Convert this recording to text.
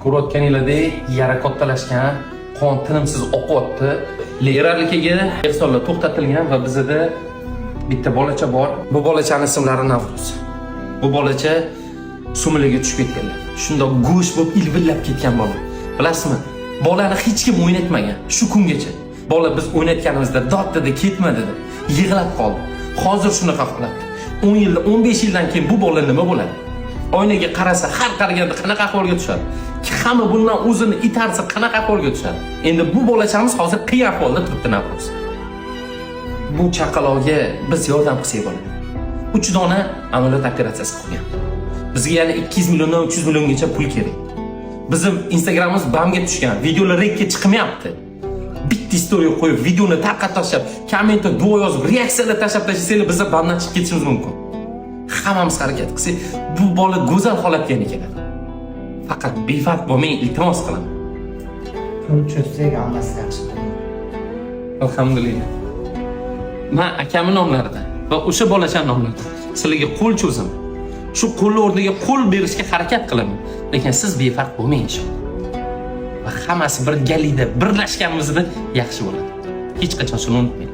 Ko'rayotganinglardek yara kattalashgan, qon tinimsiz oqyapti. Erarlikaga ehsonlar to'xtatilgan va bizda bitta bolacha bor. Bu bolachaning ismlari Navruz. Bu bolacha sumilaga tushib ketganlar. Shunda go'sht bo'lib ilvillab ketgan bola. Bilasizmi? Bolani hech kim o'ynatmagan shu kungacha. Bola biz o'ynatganimizda dod dedi, ketma dedi. Yig'lab qoldi. Hozir shunaqa holat. 10 yil, 15 yildan keyin bu bola nima bo'ladi? Oynaga qarasa, har qaraganda qanaqa ahvolga tushadi? Hamma bundan o'zini itarsa qanaqa ahvolga tushadi? Endi bu bolachamiz hozir qiyin ahvolda turibdi Navruz. Bu chaqaloqga biz yordam qilsak bo'ladi. 3 dona amaliyot operatsiyasi qilgan. Bizga yana 200 milliondan 300 milliongacha pul kerak. Bizim Instagramimiz bamga tushgan, videolar rekka chiqmayapti. Bitta story qo'yib, videoni tarqatib tashlab, kommentda duo yozib, reaksiyalar tashlab tashlasangiz biz bandan chiqib ketishimiz mumkin. Hammamiz harakat qilsak, bu bola go'zal holatga keladi. Faqat befarq bo'lmang, iltimos qilaman. Pul cho'zsak hammasi yaxshi bo'ladi. Alhamdulillah. Men akamning nomlarida va o'sha bolacha nomlarida sizlarga qo'l cho'zaman. Shu qo'lni o'rniga qo'l berishga harakat qilaman. Lekin siz befarq bo'lmang inshaalloh. Va hammasi bir galida birlashganimizda yaxshi bo'ladi. Hech qachon shuni unutmang.